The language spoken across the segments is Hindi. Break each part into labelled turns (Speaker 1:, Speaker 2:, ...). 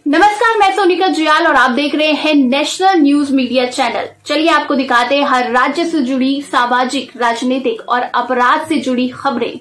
Speaker 1: नमस्कार, मैं सोनिका जियाल और आप देख रहे हैं नेशनल न्यूज मीडिया चैनल। चलिए आपको दिखाते हैं हर राज्य से जुड़ी सामाजिक, राजनीतिक और अपराध से जुड़ी खबरें।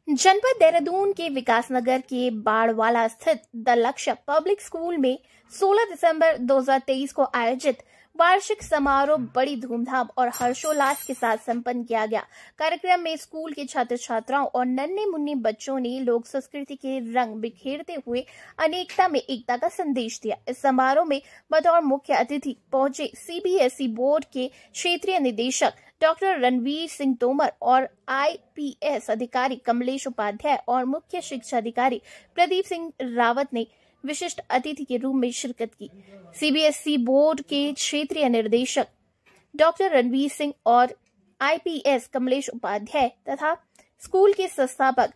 Speaker 2: जनपद देहरादून के विकासनगर के बाड़वाला स्थित द लक्ष्य पब्लिक स्कूल में 16 दिसंबर 2023 को आयोजित वार्षिक समारोह बड़ी धूमधाम और हर्षोल्लास के साथ संपन्न किया गया। कार्यक्रम में स्कूल के छात्र छात्राओं और नन्हे मुन्ने बच्चों ने लोक संस्कृति के रंग बिखेरते हुए अनेकता में एकता का संदेश दिया। इस समारोह में बतौर मुख्य अतिथि पहुंचे सीबीएसई बोर्ड के क्षेत्रीय निदेशक डॉक्टर रणवीर सिंह तोमर और आईपीएस अधिकारी कमलेश उपाध्याय और मुख्य शिक्षा अधिकारी प्रदीप सिंह रावत ने विशिष्ट अतिथि के रूप में शिरकत की। सीबीएसई बोर्ड के क्षेत्रीय निर्देशक डॉक्टर रणवीर सिंह और आईपीएस कमलेश उपाध्याय तथा स्कूल के संस्थापक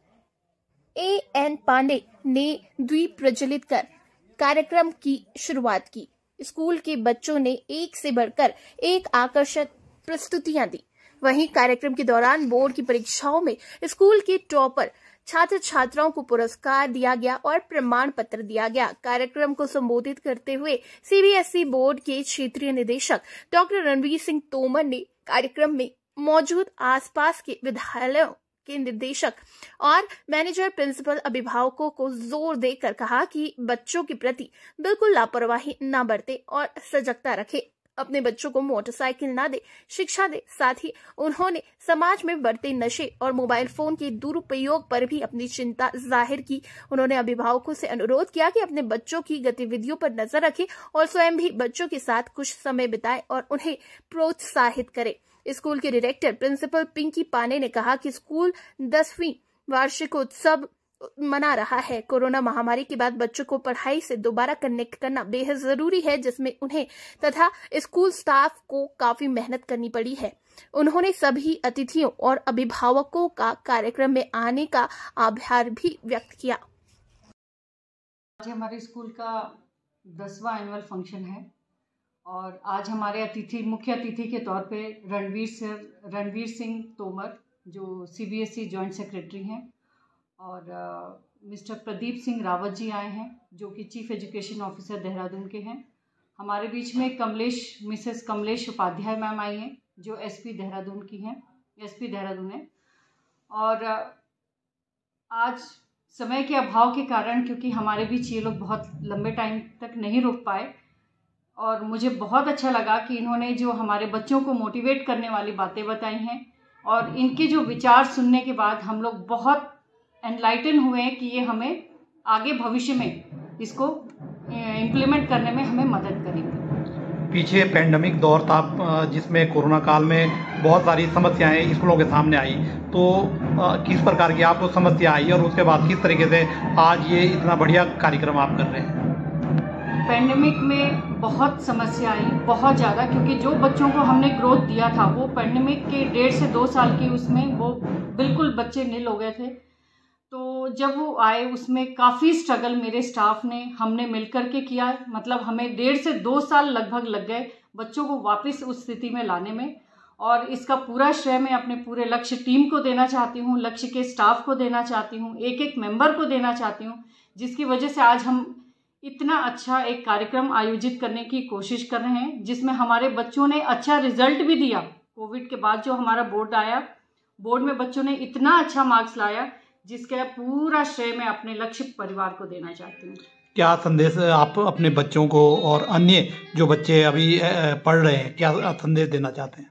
Speaker 2: एएन पांडे ने द्वीप प्रज्वलित कर कार्यक्रम की शुरुआत की। स्कूल के बच्चों ने एक से बढ़कर एक आकर्षक प्रस्तुतियां दी। वहीं कार्यक्रम के दौरान बोर्ड की परीक्षाओं में स्कूल के टॉपर छात्र छात्राओं को पुरस्कार दिया गया और प्रमाण पत्र दिया गया। कार्यक्रम को संबोधित करते हुए सीबीएसई बोर्ड के क्षेत्रीय निदेशक डॉक्टर रणवीर सिंह तोमर ने कार्यक्रम में मौजूद आसपास के विद्यालयों के निदेशक और मैनेजर, प्रिंसिपल, अभिभावकों को जोर देकर कहा कि बच्चों के प्रति बिल्कुल लापरवाही न बरते और सजगता रखे, अपने बच्चों को मोटरसाइकिल ना दे, शिक्षा दे। साथ ही उन्होंने समाज में बढ़ते नशे और मोबाइल फोन के दुरुपयोग पर भी अपनी चिंता जाहिर की। उन्होंने अभिभावकों से अनुरोध किया कि अपने बच्चों की गतिविधियों पर नजर रखें और स्वयं भी बच्चों के साथ कुछ समय बिताएं और उन्हें प्रोत्साहित करें। स्कूल के डायरेक्टर प्रिंसिपल पिंकी पांडे ने कहा कि स्कूल 10वीं वार्षिकोत्सव मना रहा है। कोरोना महामारी के बाद बच्चों को पढ़ाई से दोबारा कनेक्ट करना बेहद जरूरी है, जिसमें उन्हें तथा स्कूल स्टाफ को काफी मेहनत करनी पड़ी है। उन्होंने सभी अतिथियों और अभिभावकों का कार्यक्रम में आने का आभार भी व्यक्त किया।
Speaker 3: आज हमारे स्कूल का 10वां एनुअल फंक्शन है और आज हमारे मुख्य अतिथि के तौर पे रणवीर सिंह तोमर जो सीबीएसई जॉइंट सेक्रेटरी हैं और मिस्टर प्रदीप सिंह रावत जी आए हैं जो कि चीफ एजुकेशन ऑफिसर देहरादून के हैं। हमारे बीच में मिसेस कमलेश उपाध्याय मैम आई हैं जो एसपी देहरादून है। और आज समय के अभाव के कारण, क्योंकि हमारे बीच ये लोग बहुत लंबे टाइम तक नहीं रुक पाए, और मुझे बहुत अच्छा लगा कि इन्होंने जो हमारे बच्चों को मोटिवेट करने वाली बातें बताई हैं और इनके जो विचार सुनने के बाद हम लोग बहुत एनलाइटन हुए हैं कि ये हमें आगे भविष्य में इसको इम्प्लीमेंट करने में हमें मदद करेंगे।
Speaker 4: पीछे पेंडेमिक दौर था जिसमें कोरोना काल में बहुत सारी समस्याएं स्कूलों के सामने आई, तो किस प्रकार की आपको समस्या आई और उसके बाद किस तरीके से आज ये इतना बढ़िया कार्यक्रम आप कर रहे हैं?
Speaker 3: पेंडेमिक में बहुत समस्या आई, बहुत ज़्यादा, क्योंकि जो बच्चों को हमने ग्रोथ दिया था वो पेंडेमिक के 1.5 से 2 साल की उसमें वो बिल्कुल बच्चे निल हो गए थे। तो जब वो आए उसमें काफ़ी स्ट्रगल मेरे स्टाफ ने हमने मिलकर के किया। मतलब हमें 1.5 से 2 साल लगभग लग गए बच्चों को वापस उस स्थिति में लाने में, और इसका पूरा श्रेय मैं अपने पूरे लक्ष्य टीम को देना चाहती हूँ, लक्ष्य के स्टाफ को देना चाहती हूँ, एक एक मेंबर को देना चाहती हूँ, जिसकी वजह से आज हम इतना अच्छा एक कार्यक्रम आयोजित करने की कोशिश कर रहे हैं जिसमें हमारे बच्चों ने अच्छा रिजल्ट भी दिया। कोविड के बाद जो हमारा बोर्ड आया, बोर्ड में बच्चों ने इतना अच्छा मार्क्स लाया जिसका पूरा श्रेय मैं अपने लक्ष्य परिवार को देना चाहती हूँ।
Speaker 4: क्या संदेश आप अपने बच्चों को और अन्य जो बच्चे अभी पढ़ रहे हैं, क्या संदेश देना चाहते हैं?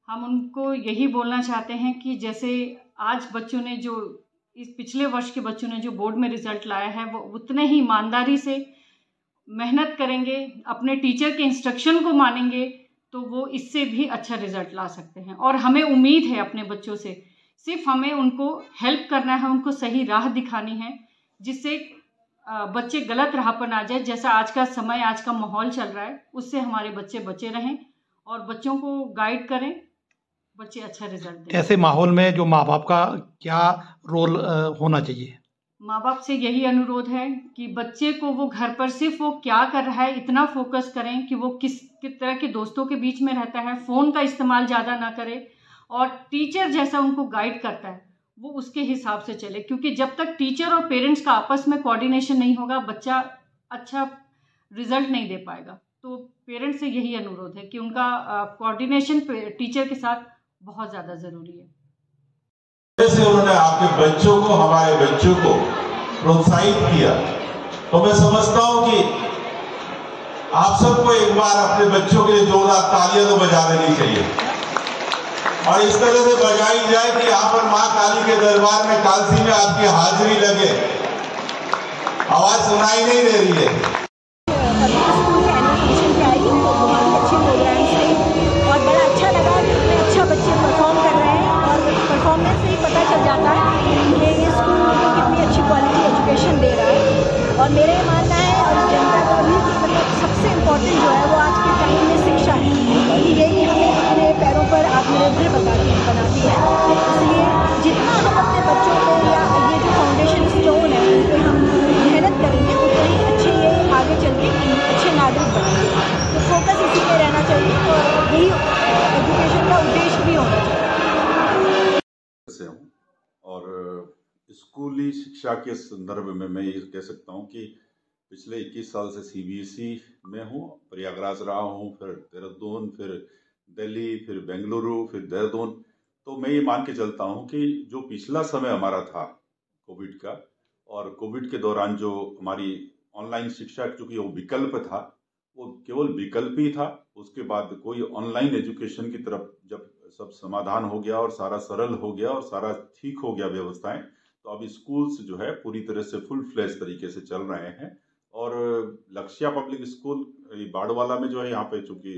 Speaker 3: हम उनको यही बोलना चाहते हैं कि जैसे आज बच्चों ने जो इस पिछले वर्ष के बच्चों ने जो बोर्ड में रिजल्ट लाया है वो उतने ही ईमानदारी से मेहनत करेंगे, अपने टीचर के इंस्ट्रक्शन को मानेंगे तो वो इससे भी अच्छा रिजल्ट ला सकते हैं। और हमें उम्मीद है अपने बच्चों से, सिर्फ हमें उनको हेल्प करना है, उनको सही राह दिखानी है जिससे बच्चे गलत राह पर ना जाए। जैसा आज का समय, आज का माहौल चल रहा है, उससे हमारे बच्चे बचे रहें और बच्चों को गाइड करें, बच्चे अच्छा रिजल्ट दें।
Speaker 4: ऐसे माहौल में जो माँ बाप का क्या रोल होना चाहिए?
Speaker 3: माँ बाप से यही अनुरोध है कि बच्चे को वो घर पर सिर्फ वो क्या कर रहा है इतना फोकस करें कि वो किस तरह के दोस्तों के बीच में रहता है, फ़ोन का इस्तेमाल ज़्यादा ना करे, और टीचर जैसा उनको गाइड करता है वो उसके हिसाब से चले, क्योंकि जब तक टीचर और पेरेंट्स का आपस में कोऑर्डिनेशन नहीं होगा बच्चा अच्छा रिजल्ट नहीं दे पाएगा। तो पेरेंट्स से यही अनुरोध है कि उनका कोऑर्डिनेशन टीचर के साथ बहुत ज़्यादा ज़रूरी है।
Speaker 5: जैसे उन्होंने आपके बच्चों को, हमारे बच्चों को प्रोत्साहित किया, तो मैं समझता हूं कि आप सबको एक बार अपने बच्चों के लिए जोरदार तालियां तो बजा देनी चाहिए और इस तरह से बजाई जाए कि यहाँ पर माँ काली के दरबार में कालसी में आपकी हाजिरी लगे। आवाज सुनाई नहीं दे रही है।
Speaker 6: और बड़ा अच्छा लगा कि इतने अच्छा बच्चे परफॉर्म कर रहे हैं और परफॉर्मेंस से ही पता चल जाता है कि ये स्कूल कितनी अच्छी क्वालिटी एजुकेशन दे रहा है। और मेरा ये मानना है और जनता का भी कि मतलब सबसे इम्पोर्टेंट जो है वो आज के टाइम में शिक्षा है, कि यही हमें अपने पैरों पर आत्मनिर्भर बनाती है। इसलिए जितना हम अपने बच्चों को या ये जो फाउंडेशन स्टोन है उन पर हम मेहनत करेंगे उतना ही अच्छे ये आगे चल के अच्छे नागरिक बनेंगे। तो फोकस इसी पे रहना चाहिए और यही एजुकेशन का उद्देश्य भी होना चाहिए।
Speaker 7: और स्कूली शिक्षा के संदर्भ में मैं ये कह सकता हूँ कि पिछले 21 साल से सीबीएसई में हूँ, प्रयागराज रहा हूँ, फिर देहरादून, फिर दिल्ली, फिर बेंगलुरु, फिर देहरादून। तो मैं ये मान के चलता हूँ कि जो पिछला समय हमारा था कोविड का, और कोविड के दौरान जो हमारी ऑनलाइन शिक्षा चूँकि वो विकल्प था, वो केवल विकल्प ही था। उसके बाद कोई ऑनलाइन एजुकेशन की तरफ जब सब समाधान हो गया और सारा सरल हो गया और सारा ठीक हो गया व्यवस्थाएं, तो अभी स्कूल्स जो है पूरी तरह से फुल फ्लैश तरीके से चल रहे हैं। और लक्ष्या पब्लिक स्कूल बाड़वाला में जो है, यहाँ पे चूंकि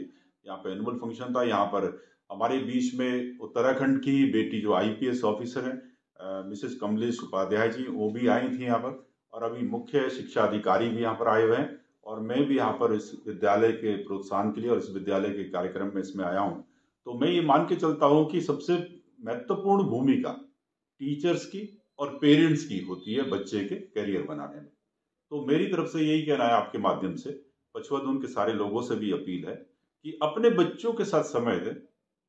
Speaker 7: यहाँ पे एनुअल फंक्शन था, यहाँ पर हमारे बीच में उत्तराखंड की बेटी जो आईपीएस ऑफिसर है मिसेस कमलेश उपाध्याय जी, वो भी आई थी यहाँ पर। और अभी मुख्य शिक्षा अधिकारी भी यहाँ पर आए हुए हैं और मैं भी यहाँ पर इस विद्यालय के प्रोत्साहन के लिए और इस विद्यालय के कार्यक्रम में इसमें आया हूँ। तो मैं ये मान के चलता हूँ कि सबसे महत्वपूर्ण भूमिका टीचर्स की और पेरेंट्स की होती है बच्चे के करियर बनाने में। तो मेरी तरफ से यही कहना है आपके माध्यम से, पछुआधून के सारे लोगों से भी अपील है कि अपने बच्चों के साथ समय दें,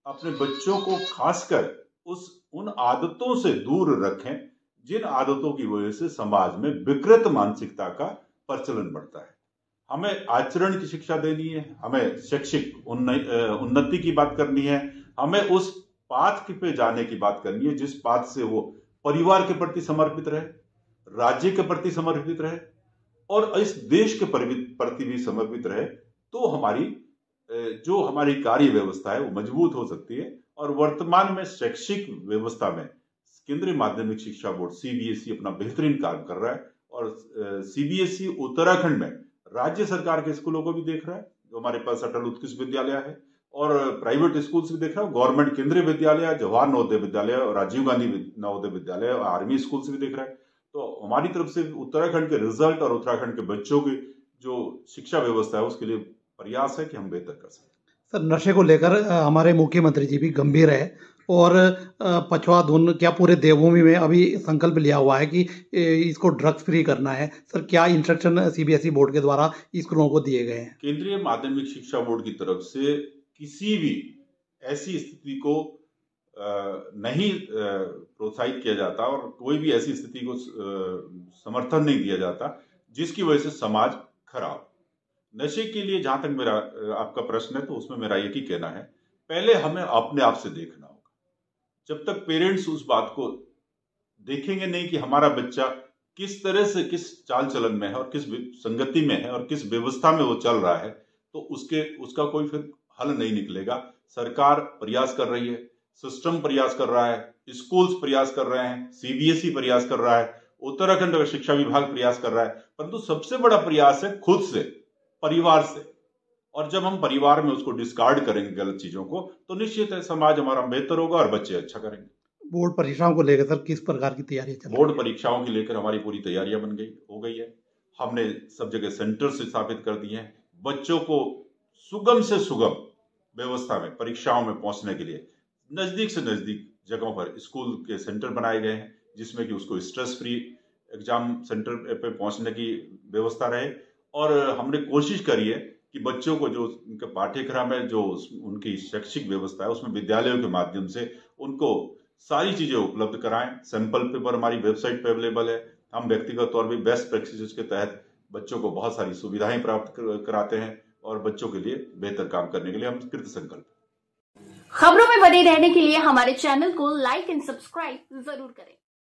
Speaker 7: अपने बच्चों को खासकर उन आदतों से दूर रखें जिन आदतों की वजह से समाज में विकृत मानसिकता का प्रचलन बढ़ता है। हमें आचरण की शिक्षा देनी है, हमें शैक्षिक उन्नति की बात करनी है, हमें उस पाथ पे जाने की बात करनी है जिस पाथ से वो परिवार के प्रति समर्पित रहे, राज्य के प्रति समर्पित रहे और इस देश के प्रति भी समर्पित रहे। तो हमारी कार्य व्यवस्था है वो मजबूत हो सकती है। और वर्तमान में शैक्षिक व्यवस्था में केंद्रीय माध्यमिक शिक्षा बोर्ड सीबीएसई अपना बेहतरीन काम कर रहा है और सीबीएसई उत्तराखंड में राज्य सरकार के स्कूलों को भी देख रहा है। जो हमारे पास अटल उत्कृष्ट विद्यालय है और प्राइवेट स्कूल्स भी देख रहा है, गवर्नमेंट केंद्रीय विद्यालय, जवाहर नवोदय विद्यालय और राजीव गांधी नवोदय विद्यालय और आर्मी स्कूल्स भी देख रहा है। तो हमारी तरफ से उत्तराखंड के रिजल्ट और उत्तराखंड के बच्चों की जो शिक्षा व्यवस्था है उसके लिए प्रयास है कि हम बेहतर कर सकें।
Speaker 4: सर, नशे को लेकर हमारे मुख्यमंत्री जी भी गंभीर है और पछुआधून क्या पूरे देवभूमि में अभी संकल्प लिया हुआ है कि इसको ड्रग्स फ्री करना है। सर, क्या इंस्ट्रक्शन सीबीएसई बोर्ड के द्वारा स्कूलों को दिए गए हैं?
Speaker 7: केंद्रीय माध्यमिक शिक्षा बोर्ड की तरफ से किसी भी ऐसी स्थिति को नहीं प्रोत्साहित किया जाता और कोई भी ऐसी स्थिति को समर्थन नहीं दिया जाता जिसकी वजह से समाज खराब। नशे के लिए जहां तक मेरा आपका प्रश्न है तो उसमें मेरा एक ही कहना है, पहले हमें अपने आप से देखना होगा। जब तक पेरेंट्स उस बात को देखेंगे नहीं कि हमारा बच्चा किस तरह से किस चाल चलन में है और किस संगति में है और किस व्यवस्था में वो चल रहा है, तो उसका कोई फिर हल नहीं निकलेगा। सरकार प्रयास कर रही है, सिस्टम प्रयास कर रहा है, स्कूल्स प्रयास कर रहे हैं, सीबीएसई प्रयास कर रहा है, उत्तराखंड का शिक्षा विभाग प्रयास कर रहा है, परंतु सबसे बड़ा प्रयास है खुद से, परिवार से। और जब हम परिवार में उसको डिस्कार्ड करेंगे गलत चीजों को, तो निश्चित है समाज हमारा बेहतर होगा और बच्चे अच्छा करेंगे।
Speaker 4: बोर्ड परीक्षाओं को लेकर सर किस प्रकार की तैयारी चल रही है?
Speaker 7: बोर्ड परीक्षाओं को लेकर हमारी पूरी तैयारियां हो गई है। हमने सब जगह सेंटर स्थापित कर दिए हैं। बच्चों को सुगम से सुगम व्यवस्था में परीक्षाओं में पहुंचने के लिए नजदीक से नजदीक जगहों पर स्कूल के सेंटर बनाए गए हैं, जिसमें कि उसको स्ट्रेस फ्री एग्जाम सेंटर पे पहुंचने की व्यवस्था रहे। और हमने कोशिश करी है कि बच्चों को जो उनके पाठ्यक्रम है, जो उनकी शैक्षिक व्यवस्था है, उसमें विद्यालयों के माध्यम से उनको सारी चीजें उपलब्ध कराएं। सैंपल पेपर हमारी वेबसाइट पे अवेलेबल है। हम व्यक्तिगत तौर पर बेस्ट प्रैक्टिसेस के तहत बच्चों को बहुत सारी सुविधाएं प्राप्त कराते हैं और बच्चों के लिए बेहतर काम करने के लिए हम कृत संकल्प।
Speaker 1: खबरों में बने रहने के लिए हमारे चैनल को लाइक एंड सब्सक्राइब जरूर करें।